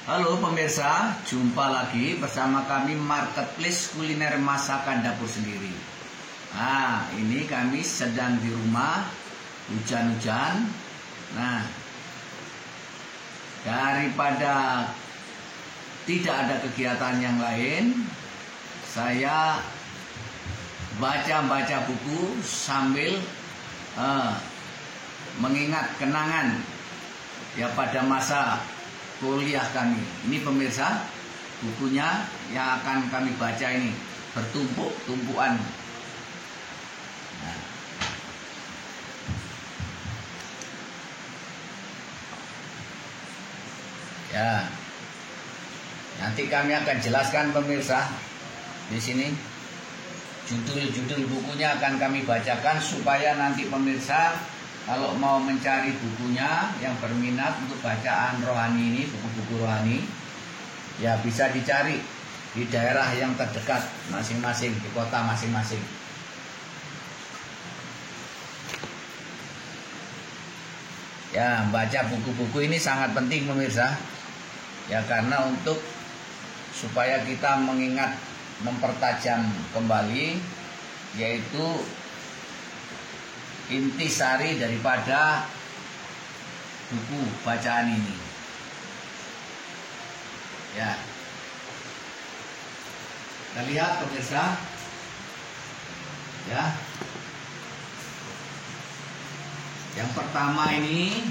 Halo pemirsa, jumpa lagi bersama kami Marketplace Kuliner Masakan Dapur Sendiri. Nah, ini kami sedang di rumah, hujan-hujan. Nah, daripada tidak ada kegiatan yang lain, saya baca-baca buku sambil mengingat kenangan ya pada masa kuliah kami. Ini pemirsa, bukunya yang akan kami baca ini bertumpuk-tumpukan. Nah. Ya, nanti kami akan jelaskan pemirsa di sini. Judul-judul bukunya akan kami bacakan supaya nanti pemirsa kalau mau mencari bukunya yang berminat untuk bacaan rohani ini, buku-buku rohani, ya bisa dicari di daerah yang terdekat masing-masing, di kota masing-masing. Ya, baca buku-buku ini sangat penting pemirsa. Ya, karena untuk supaya kita mengingat, mempertajam kembali, yaitu intisari daripada buku bacaan ini. Ya, kita lihat pemirsa. Ya, yang pertama ini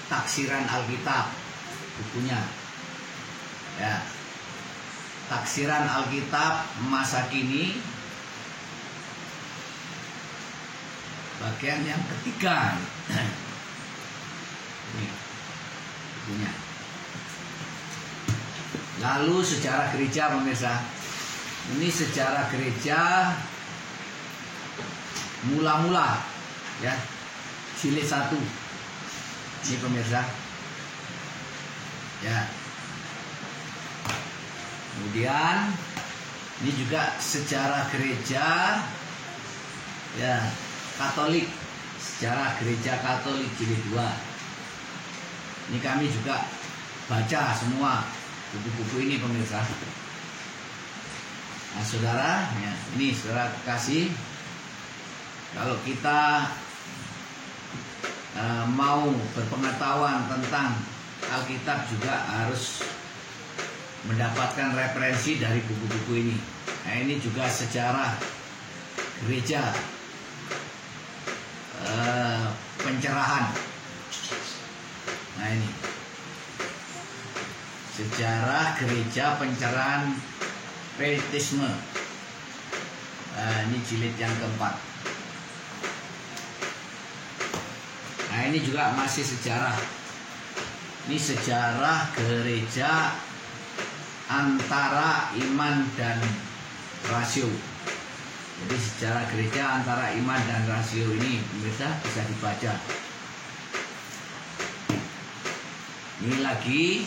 taksiran Alkitab bukunya. Ya, taksiran Alkitab masa kini, bagian yang ketiga. Ini bukunya. Lalu sejarah gereja pemirsa. Ini sejarah gereja mula-mula ya, jilid 1. Ini pemirsa. Ya. Kemudian ini juga sejarah gereja ya Katolik, sejarah gereja Katolik jilid 2. Ini kami juga baca semua buku-buku ini pemirsa. Nah saudara, ya, ini saudara kasih, kalau kita mau berpengetahuan tentang Alkitab juga harus mendapatkan referensi dari buku-buku ini. Nah ini juga sejarah gereja pencerahan. Nah ini sejarah gereja pencerahan Pietisme. Nah, ini jilid yang keempat. Nah ini juga masih sejarah. Ini sejarah gereja antara iman dan rasio. Jadi sejarah gereja antara iman dan rasio ini pemirsa bisa dibaca. Ini lagi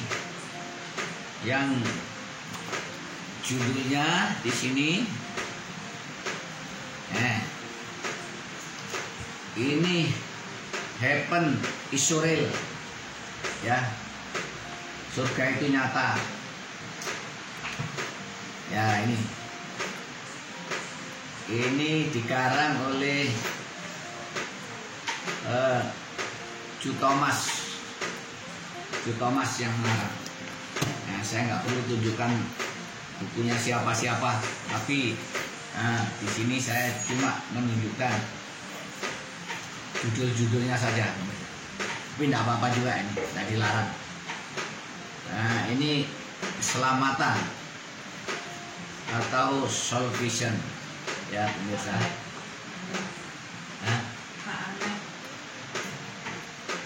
yang judulnya di sini. Ini Heaven is Real. Ya. Surga itu nyata. Ya, ini dikarang oleh Ju Thomas yang ngarang. Nah, saya nggak perlu tunjukkan bukunya siapa-siapa, tapi di sini saya cuma menunjukkan judul-judulnya saja. Tapi tidak apa-apa juga, ini tidak dilarang. Nah, ini keselamatan atau salvation. Ya pemirsa.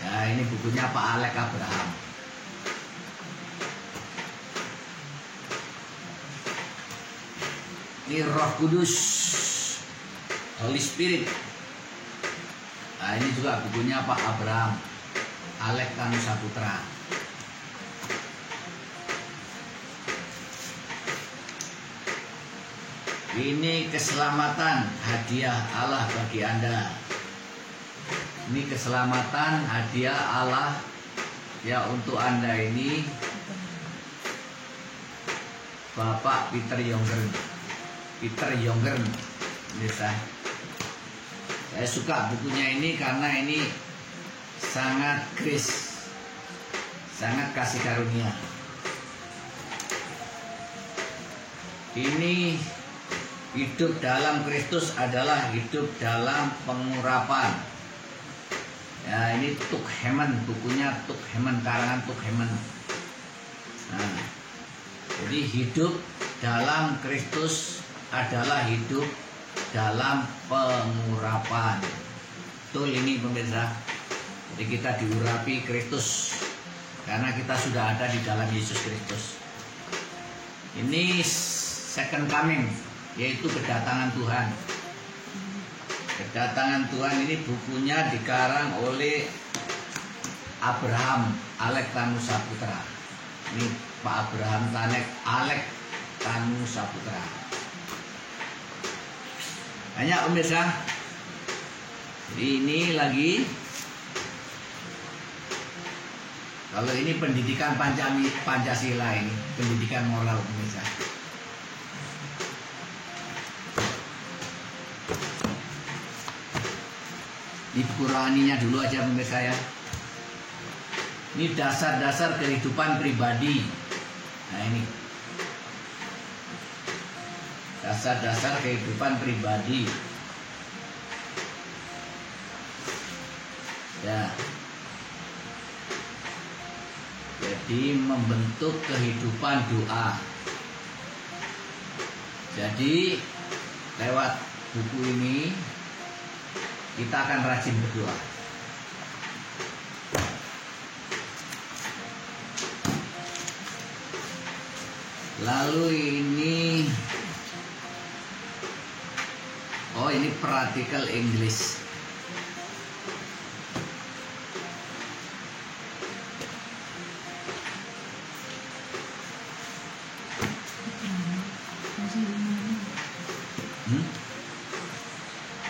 Nah, ini bukunya Pak Alek Abraham. Ini Roh Kudus, Holy Spirit. Nah, ini juga bukunya Pak Abraham, Alek Tanusaputra. Ini keselamatan hadiah Allah bagi Anda. Ini keselamatan hadiah Allah ya untuk Anda ini Bapak Peter Yongern. Pemirsa. Saya suka bukunya ini karena ini sangat grace, sangat kasih karunia. Ini hidup dalam Kristus adalah hidup dalam pengurapan. Ya, ini Tuk Hemen, bukunya Tuk Hemen, karangan Tuk Hemen. Nah, jadi hidup dalam Kristus adalah hidup dalam pengurapan. Betul ini pemirsa. Jadi kita diurapi Kristus karena kita sudah ada di dalam Yesus Kristus. Ini second coming, yaitu kedatangan Tuhan. Kedatangan Tuhan ini bukunya dikarang oleh Abraham Alek Tanusaputra. Ini Pak Abraham Alek Tanusaputra. Banyak pemirsa. Jadi ini lagi, kalau ini pendidikan Pancasila, ini pendidikan moral pemirsa. Ini buku rohaninya dulu aja pemirsa ya. Ini dasar-dasar kehidupan pribadi. Nah ini dasar-dasar kehidupan pribadi. Ya. Jadi membentuk kehidupan doa. Jadi lewat buku ini kita akan rajin berdoa. Lalu ini, oh ini practical English.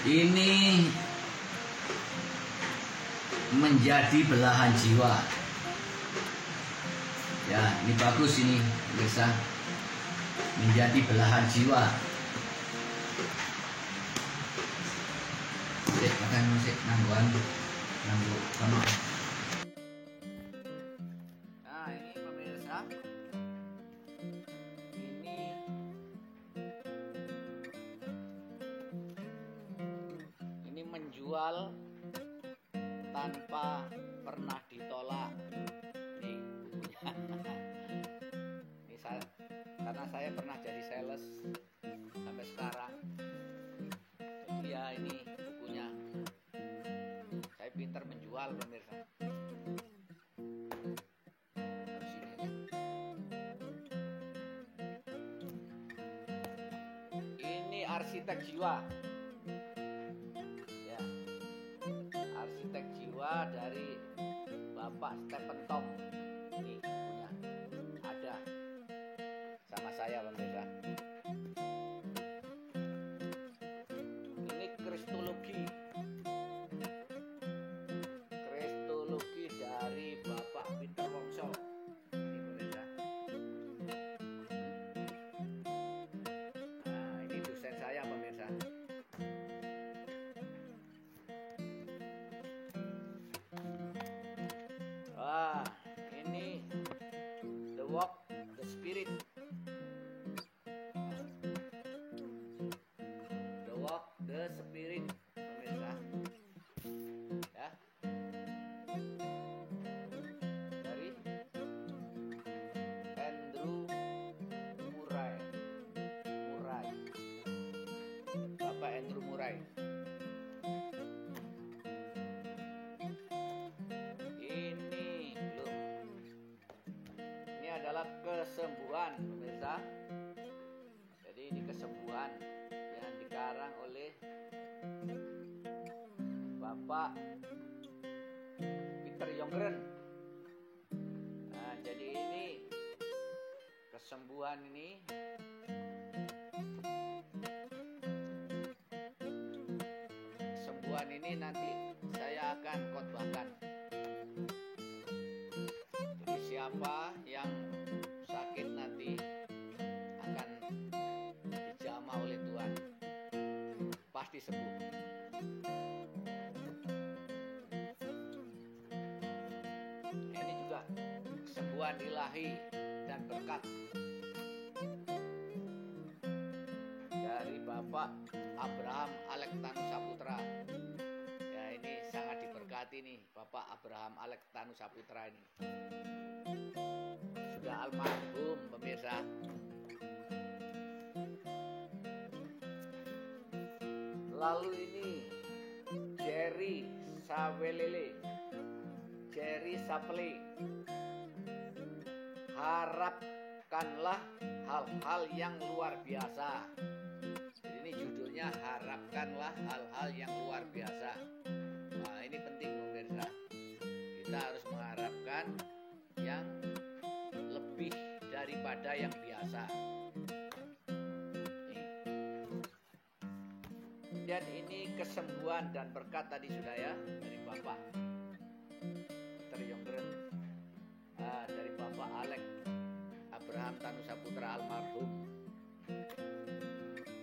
Ini menjadi belahan jiwa. Ya, ini bagus ini, pemirsa. Menjadi belahan jiwa. Makan musik nangguan, nanggu sama. Nah, ini pemirsa. Ini menjual tanpa pernah ditolak. Nih bukunya. Ini karena saya pernah jadi sales sampai sekarang. Jadi ya ini bukunya. Saya pintar menjual pemirsa. Ini arsitek jiwa. Arsitek jiwa dari Bapak Stephen Tong. Ini punya ada sama saya pemirsa. Ini kristologi dari Bapak Peter Wongso. Ini pemirsa. Nah ini dosen saya pemirsa. Ini The Walk, The Spirit. The Walk, The Spirit, pemirsa. Ya. Dari Andrew Murray. Bapak Andrew Murray. Adalah kesembuhan pemirsa. Jadi ini kesembuhan yang dikarang oleh Bapak Peter Yongern. Nah, jadi ini kesembuhan ini nanti saya akan khotbahkan. Jadi siapa yang sakit nanti pasti sembuh. Ini juga kesembuhan ilahi dan berkat dari Bapak Abraham Alek Tanusaputra. Ya, ini sangat diberkati nih Bapak Abraham Alek Tanusaputra ini. Sudah almarhum pemirsa. Lalu ini Jerry Sapele. Harapkanlah hal-hal yang luar biasa. Jadi ini judulnya harapkanlah hal-hal yang luar biasa. Nah, ini penting pemirsa. Kita harus mengharapkan yang lebih daripada yang biasa. Dan ini kesembuhan dan berkat tadi sudah ya dari Bapak Terjongren, dari Bapak Alek Abraham Tanusaputra almarhum.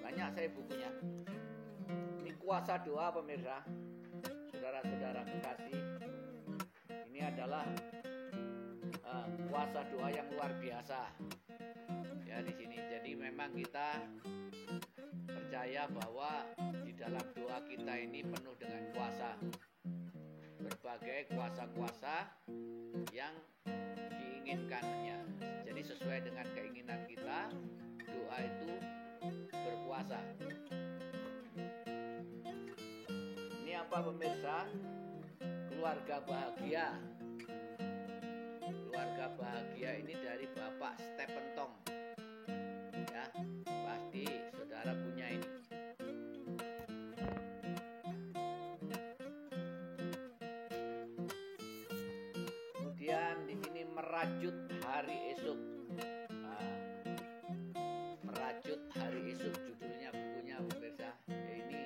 Banyak saya bukunya. Ini kuasa doa pemirsa, saudara-saudara kekasih. Ini adalah kuasa doa yang luar biasa ya di sini. Jadi memang kita percaya bahwa di dalam doa kita ini penuh dengan kuasa, berbagai kuasa-kuasa yang diinginkannya. Jadi sesuai dengan keinginan kita, doa itu berkuasa. Ini apa pemirsa? Keluarga bahagia. Keluarga bahagia ini dari Bapak Stephen Tong. Ya, pasti saudara punya ini. Kemudian di sini merajut hari esok. Nah, merajut hari esok judulnya bukunya pemirsa. Ya, ini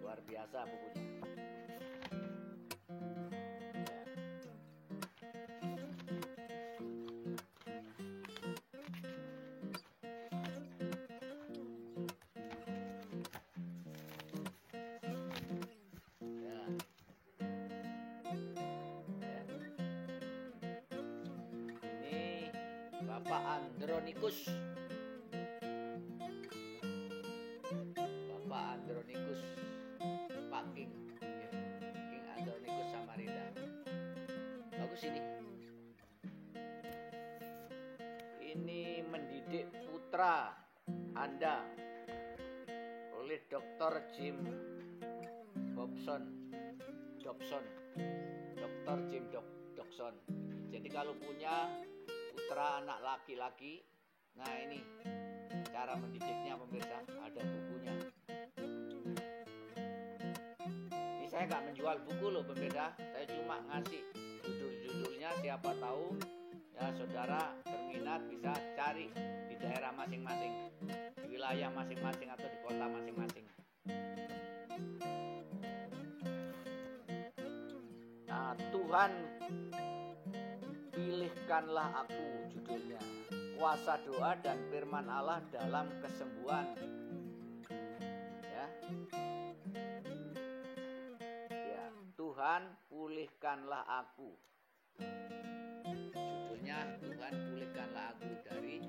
luar biasa bukunya. Bapak Andronikus Pak King ya. King Andronikus Samarinda. Bagus ini. Ini mendidik putra Anda oleh Dr. Jim Dobson. Dr. Jim Dobson. Jadi kalau punya putra anak laki-laki, nah ini cara mendidiknya pemirsa, ada bukunya. Ini saya nggak menjual buku loh pemirsa, saya cuma ngasih judul-judulnya, siapa tahu ya saudara berminat bisa cari di daerah masing-masing, di wilayah masing-masing atau di kota masing-masing. Nah, Tuhan pilihkanlah aku, judulnya. Kuasa doa dan firman Allah dalam kesembuhan. Ya. Ya, Tuhan pulihkanlah aku. Judulnya Tuhan pulihkanlah aku dari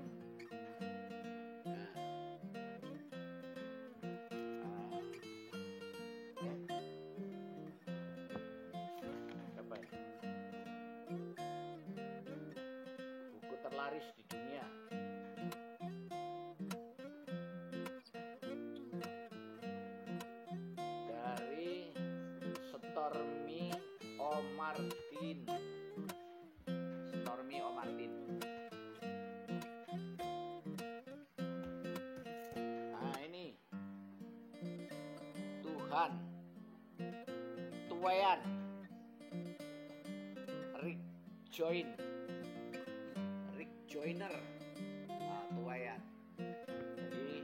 terlaris di dunia. Dari Stormy Omartin. Nah ini Tuhan Tuayan Rick Joyner, tuayan. Jadi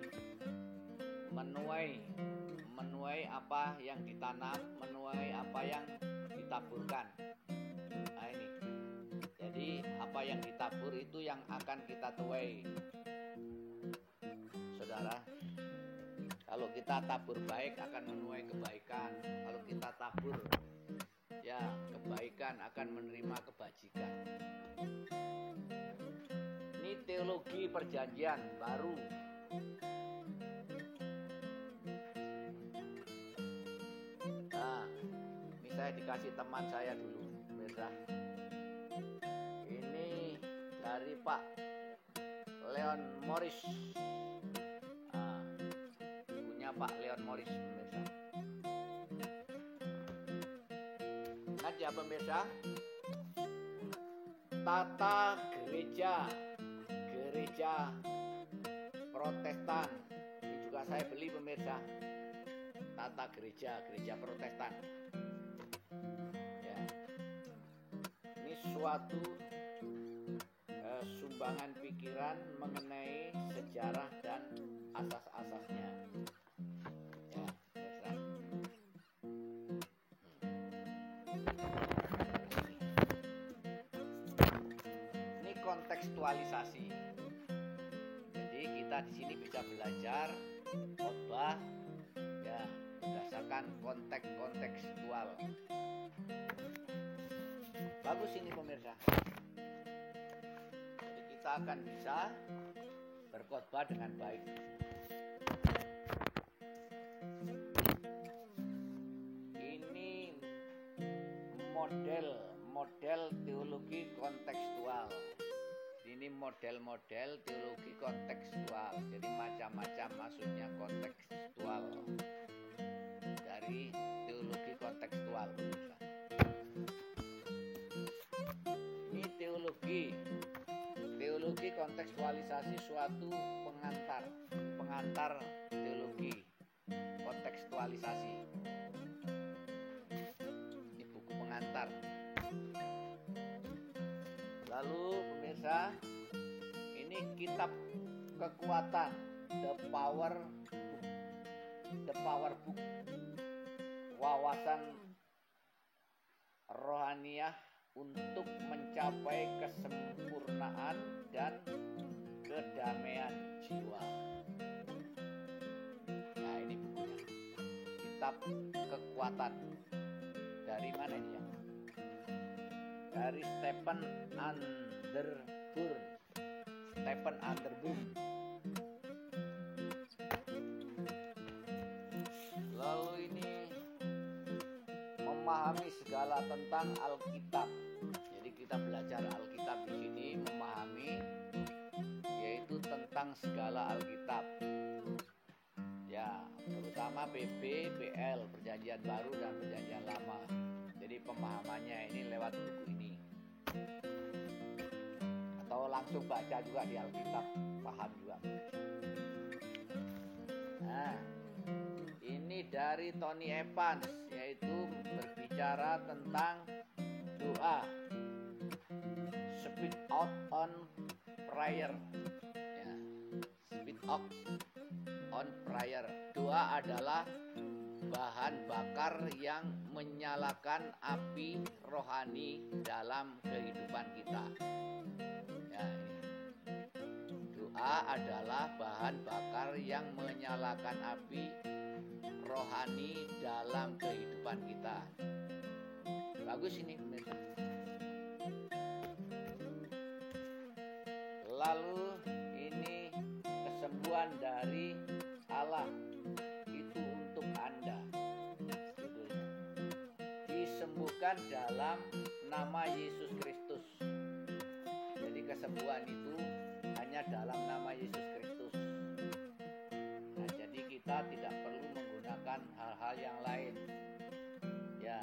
menuai apa yang ditanam, menuai apa yang ditaburkan. Nah ini. Jadi apa yang ditabur itu yang akan kita tuai. Saudara, Kalau kita tabur baik akan menuai kebaikan. Kalau kita tabur ya kebaikan akan menerima kebajikan. Ini teologi perjanjian baru. Nah, ini saya dikasih teman saya dulu, pemirsa. Ini dari Pak Leon Morris. Punya Pak Leon Morris, pemirsa. Ingat ya pemirsa, tata gereja Protestan. Ini juga saya beli pemirsa. Tata gereja Protestan. Ya. Ini suatu sumbangan pikiran mengenai sejarah dan asas-asasnya. Ya, pemirsa. Ini kontekstualisasi. Jadi kita di sini bisa belajar khotbah ya berdasarkan konteks kontekstual. Bagus ini pemirsa. Jadi kita akan bisa berkhotbah dengan baik. Ini model teologi kontekstual. Ini model-model teologi kontekstual. Jadi macam-macam maksudnya kontekstual. Dari teologi kontekstual. Ini teologi kontekstualisasi suatu pengantar teologi kontekstualisasi. Ini buku pengantar. Lalu pemirsa, ini kitab kekuatan The Power Book, wawasan rohaniah untuk mencapai kesempurnaan dan kedamaian jiwa. Nah ini bukunya, kitab kekuatan. Dari mana ini ya? Dari Stephen Underburn. Lalu ini memahami segala tentang Alkitab. Jadi kita belajar Alkitab di sini, memahami yaitu tentang segala Alkitab. Ya, terutama PB, PL, Perjanjian Baru dan Perjanjian Lama. Jadi pemahamannya ini lewat buku ini. Atau langsung baca juga di Alkitab, paham juga. Nah, ini dari Tony Evans, yaitu berbicara tentang doa. Speak out on prayer. Ya, speak out on prayer. Doa adalah bahan bakar yang menyalakan api rohani dalam kehidupan kita. Ya, ini. Doa adalah bahan bakar yang menyalakan api rohani dalam kehidupan kita. Bagus ini pemirsa. Lalu ini kesembuhan dari Allah itu untuk Anda. Disembuhkan dalam nama Yesus Kristus. Jadi kesembuhan itu hanya dalam nama Yesus Kristus. Nah, jadi kita tidak perlu menggunakan hal-hal yang lain. Ya,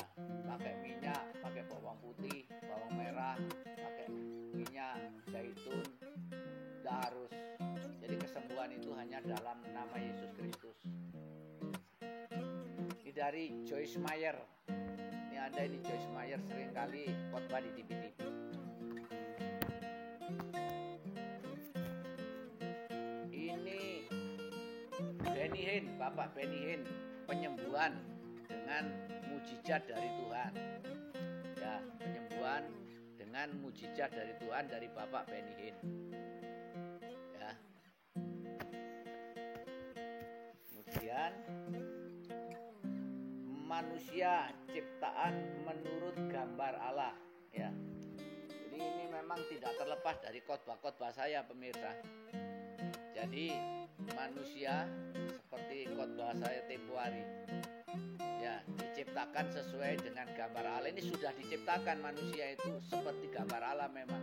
pakai minyak, pakai bawang putih, bawang merah, pakai minyak zaitun, tidak harus. Jadi kesembuhan itu hanya dalam nama Yesus Kristus. Ini dari Joyce Meyer. Ini ada ini Joyce Meyer seringkali khotbah di TV-TV. Ini Benny Hinn, Bapak Benny Hinn, penyembuhan dengan mujizat dari Tuhan. Ya, penyembuhan dengan mujizat dari Tuhan dari Bapak Benny Hinn. Ya. Kemudian manusia ciptaan menurut gambar Allah, ya. Jadi ini memang tidak terlepas dari khotbah-khotbah saya, pemirsa. Jadi manusia seperti khotbah saya tempo hari, ya, diciptakan sesuai dengan gambar Allah. Ini sudah diciptakan manusia itu seperti gambar Allah memang.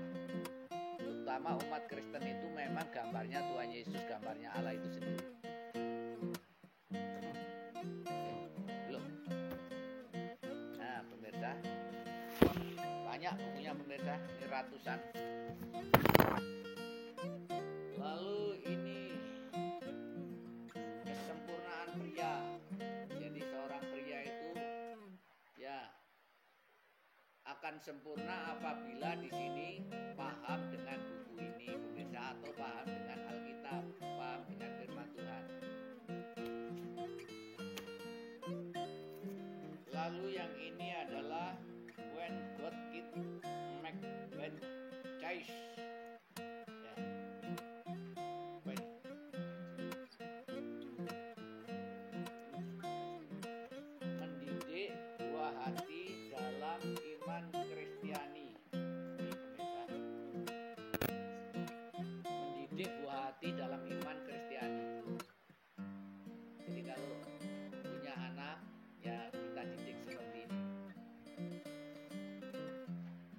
Terutama umat Kristen itu memang gambarnya Tuhan Yesus, gambarnya Allah itu sendiri. Nah, pemirsa, banyak bukunya pemirsa, ini ratusan. Lalu ini kesempurnaan pria. Jadi seorang pria itu ya akan sempurna apabila di sini paham dengan buku ini, pemirsa, atau paham dengan Alkitab, paham dengan firman Tuhan. Lalu yang ini adalah when God it make bad choice. Ya. Baik. Mendidik buah hati dalam iman Kristiani. Mendidik buah hati dalam iman Kristiani. Jadi kalau punya anak, ya kita didik seperti ini.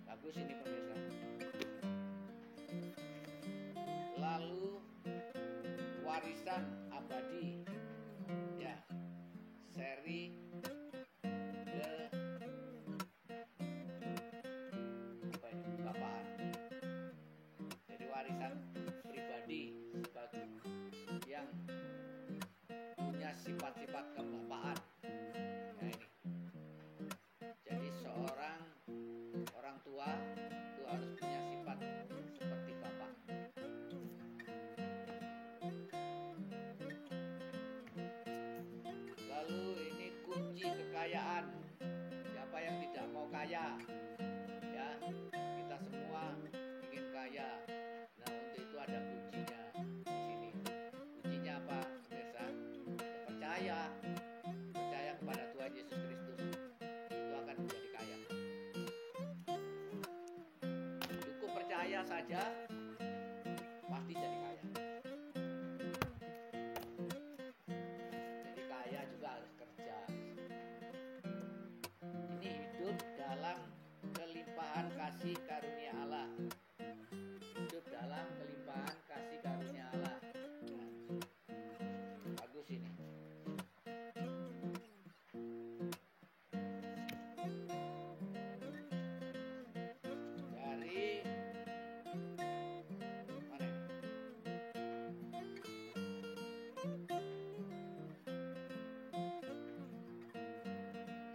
Bagus ini pemirsa. Lalu warisan abadi, ya, seri kebapaan. Jadi warisan pribadi sebagai yang punya sifat-sifat kebapaan. Nah ini. Jadi seorang orang tua itu harus punya sifat seperti bapak. Lalu ini kunci kekayaan. Siapa yang tidak mau kaya? Ya, kita semua ingin kaya. Nah, untuk itu ada kuncinya di sini. Kuncinya apa, pemirsa? Ya, percaya kepada Tuhan Yesus Kristus. Itu akan menjadi kaya. Cukup percaya saja, pasti jadi kaya. Jadi kaya juga harus kerja. Ini hidup dalam kelimpahan kasih karunia Allah. Hidup dalam kelimpahan kasih karunia Allah. Nah, bagus ini. Dari mana ini?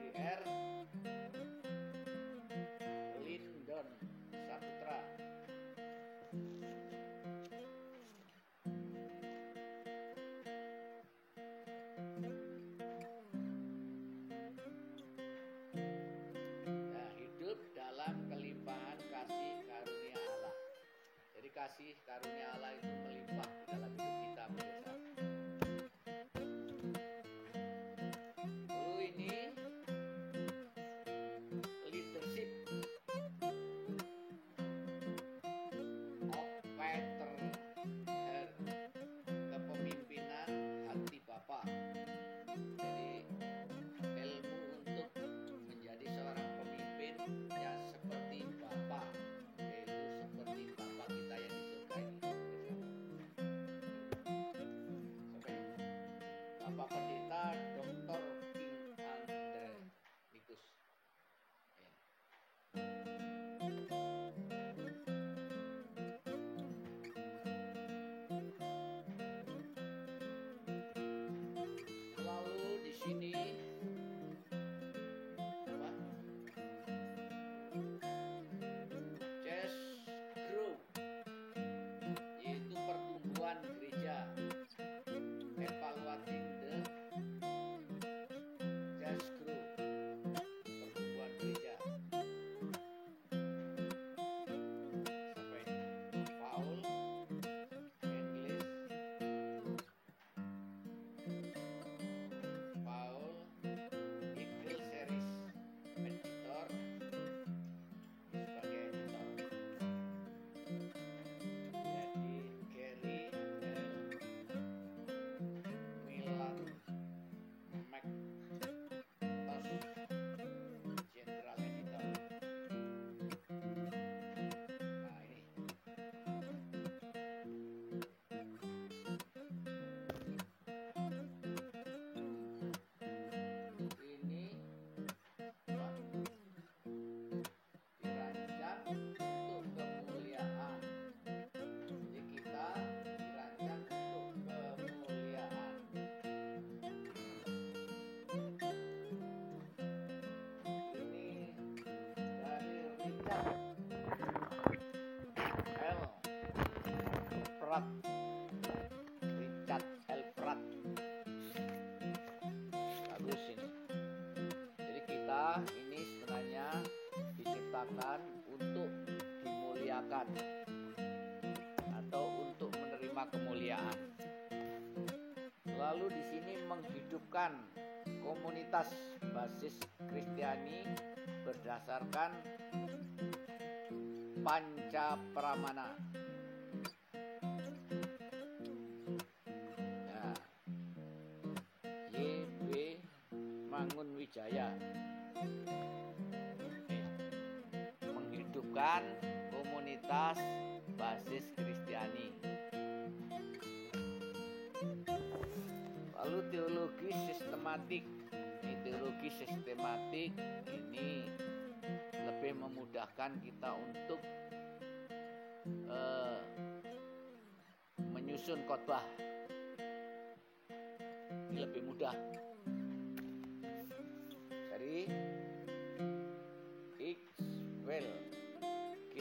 DR Lindon Saputra. Nah, hidup dalam kelimpahan kasih karunia Allah. Jadi kasih karunia Allah itu melimpah di dalam hidup kita, pemirsa. Lalu ini leadership of Peter, kepemimpinan hati Bapa. Jadi ilmu untuk menjadi seorang pemimpin yang seperti Bapa, yaitu seperti Bapa kita yang di surga ini. Elfrat, Richard Elfrat. Bagus ini. Jadi kita ini sebenarnya diciptakan untuk dimuliakan atau untuk menerima kemuliaan. Lalu di sini menghidupkan komunitas basis Kristiani berdasarkan Panca Pramana. Ya. YB Mangunwijaya. Menghidupkan komunitas basis Kristiani. Lalu teologi sistematik. Teologi sistematik ini lebih memudahkan kita untuk menyusun khotbah. Ini lebih mudah. Dari Ixwell G.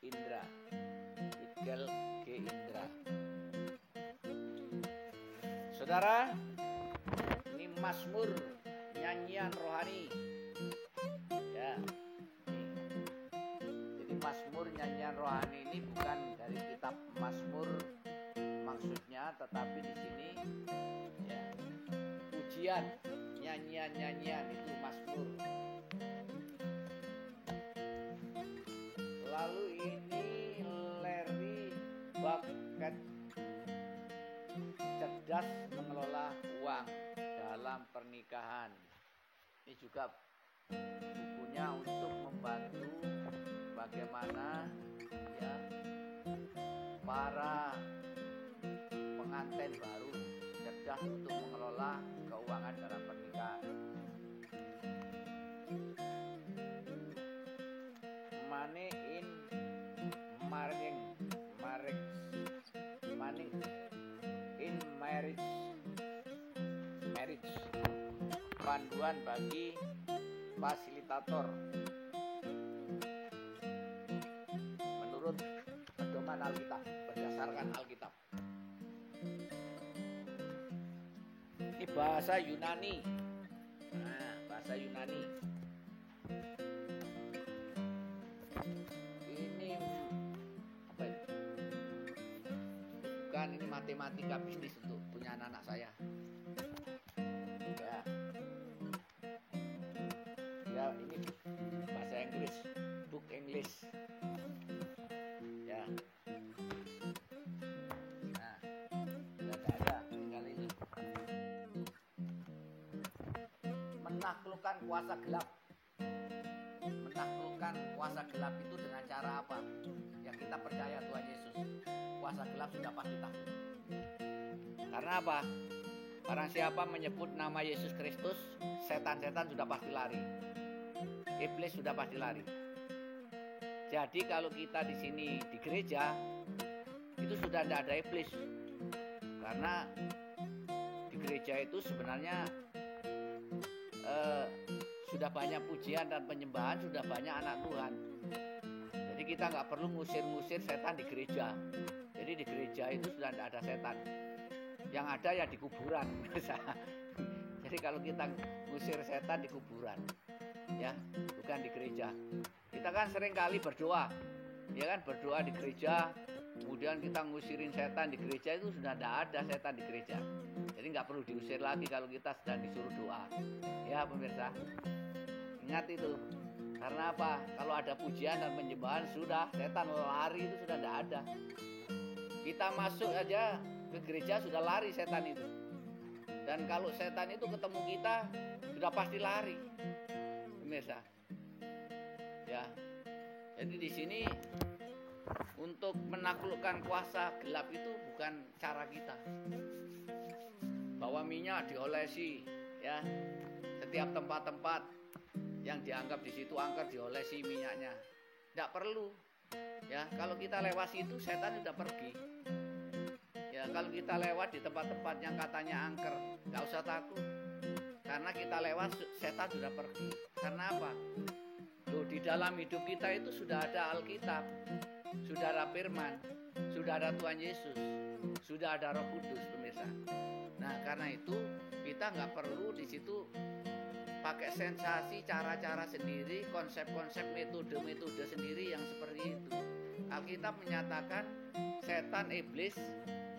Indra. Ixwell G. Indra. Saudara, ini Mazmur, nyanyian rohani. Ya. Jadi Mazmur, nyanyian rohani ini bukan dari kitab Mazmur maksudnya, tetapi di sini ya, pujian, nyanyian-nyanyian itu Mazmur. Lalu ini Larry Bucket, cerdas mengelola uang dalam pernikahan. Ini juga bukunya untuk membantu bagaimana ya para pengantin baru cerdas untuk mengelola keuangan dalam pernikahan. Money in marriage, panduan bagi fasilitator menurut pedoman Alkitab, berdasarkan Alkitab. Ini bahasa Yunani. Nah, bahasa Yunani. Ini apa itu? Bukan, ini matematika bisnis untuk punya anak saya. Ya, ini bahasa Inggris, book English. Ya. Nah, sudah ada kali ini. Menaklukkan kuasa gelap. Menaklukkan kuasa gelap itu dengan cara apa? Yang kita percaya Tuhan Yesus, kuasa gelap sudah pasti takut. Karena apa? Barang siapa menyebut nama Yesus Kristus, setan-setan sudah pasti lari. Iblis sudah pasti lari. Jadi kalau kita di sini di gereja, itu sudah tidak ada iblis. Karena di gereja itu sebenarnya sudah banyak pujian dan penyembahan, sudah banyak anak Tuhan. Jadi kita nggak perlu ngusir-ngusir setan di gereja. Jadi di gereja itu sudah tidak ada setan. Yang ada ya di kuburan. Jadi kalau kita ngusir setan di kuburan, ya, bukan di gereja. Kita kan sering kali berdoa, ya kan, berdoa di gereja, kemudian kita ngusirin setan di gereja, itu sudah tidak ada setan di gereja. Jadi nggak perlu diusir lagi kalau kita sedang disuruh doa. Ya pemirsa, ingat itu. Karena apa? Kalau ada pujian dan penyembahan, sudah setan lari, itu sudah tidak ada. Kita masuk aja ke gereja sudah lari setan itu. Dan kalau setan itu ketemu kita, sudah pasti lari. Pemirsa. Ya. Jadi di sini untuk menaklukkan kuasa gelap itu bukan cara kita. Bawa minyak diolesi, ya. Setiap tempat-tempat yang dianggap di situ angker diolesi minyaknya. Tidak perlu. Ya, kalau kita lewat situ setan sudah pergi. Ya, kalau kita lewat di tempat-tempat yang katanya angker, nggak usah takut. Karena kita lewat setan sudah pergi. Karena apa? Loh, di dalam hidup kita itu sudah ada Alkitab, sudah ada firman, sudah ada Tuhan Yesus, sudah ada Roh Kudus, pemirsa. Nah, karena itu kita nggak perlu di situ pakai sensasi, cara-cara sendiri, konsep-konsep, metode-metode sendiri yang seperti itu. Alkitab menyatakan setan, iblis,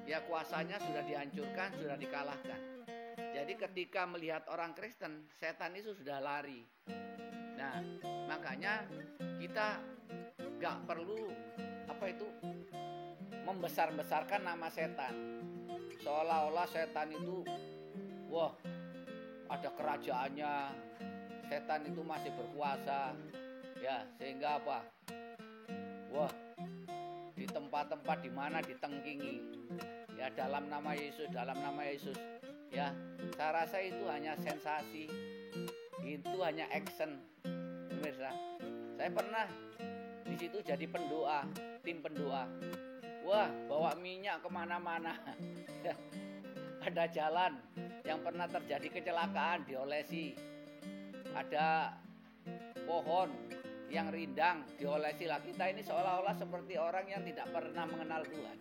ya kuasanya sudah dihancurkan, sudah dikalahkan. Jadi ketika melihat orang Kristen, setan itu sudah lari. Nah, makanya kita gak perlu membesar-besarkan nama setan. Seolah-olah setan itu, wah, ada kerajaannya, setan itu masih berkuasa, ya, sehingga apa? Wah, di tempat-tempat di mana ditengkingi, ya, dalam nama Yesus, ya. Saya rasa itu hanya sensasi, itu hanya action, pemirsa. Saya pernah di situ jadi pendoa, tim pendoa. Wah, bawa minyak kemana-mana. Ada jalan yang pernah terjadi kecelakaan diolesi, ada pohon yang rindang diolesi lah. Kita ini seolah-olah seperti orang yang tidak pernah mengenal Tuhan,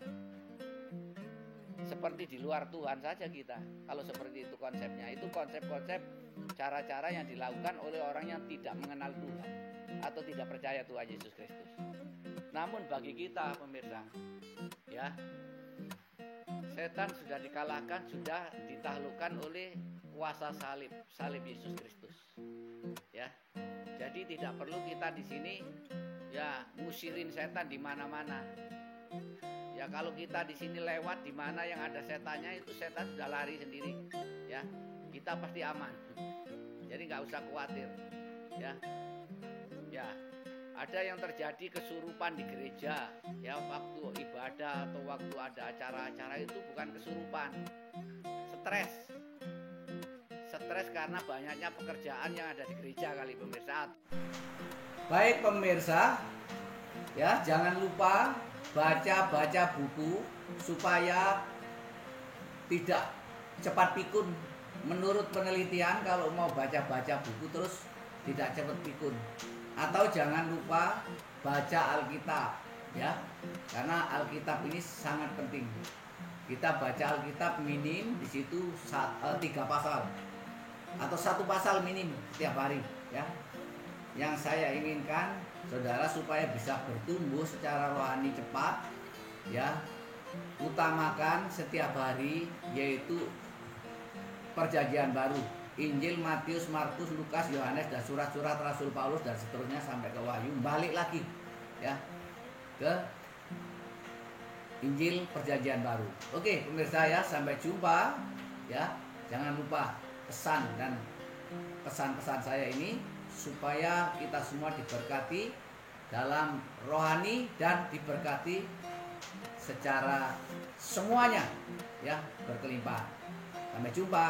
seperti di luar Tuhan saja kita. Kalau seperti itu konsepnya, itu konsep-konsep cara-cara yang dilakukan oleh orang yang tidak mengenal Tuhan atau tidak percaya Tuhan Yesus Kristus. Namun bagi kita, pemirsa, ya, setan sudah dikalahkan, sudah ditaklukkan oleh kuasa salib Yesus Kristus. Ya. Jadi tidak perlu kita di sini ya ngusirin setan di mana-mana. Ya, kalau kita di sini lewat di mana yang ada setannya, itu setan sudah lari sendiri. Ya, kita pasti aman. Jadi nggak usah khawatir. Ya, ya. Ada yang terjadi kesurupan di gereja, ya, waktu ibadah atau waktu ada acara-acara, itu bukan kesurupan, stres karena banyaknya pekerjaan yang ada di gereja kali, pemirsa. Baik pemirsa, ya, jangan lupa baca buku supaya tidak cepat pikun. Menurut penelitian, kalau mau baca buku terus tidak cepat pikun. Atau jangan lupa baca Alkitab, ya, karena Alkitab ini sangat penting. Kita baca Alkitab minim di situ 3 pasal atau 1 pasal minim setiap hari, ya. Yang saya inginkan saudara supaya bisa bertumbuh secara rohani cepat, ya, utamakan setiap hari yaitu Perjanjian Baru, Injil, Matius, Markus, Lukas, Yohanes, dan surat-surat Rasul Paulus dan seterusnya sampai ke Wahyu. Balik lagi, ya, ke Injil Perjanjian Baru. Oke, pemirsa, ya, sampai jumpa, ya. Jangan lupa pesan-pesan saya ini supaya kita semua diberkati dalam rohani dan diberkati secara semuanya, ya, berkelimpahan. Sampai jumpa.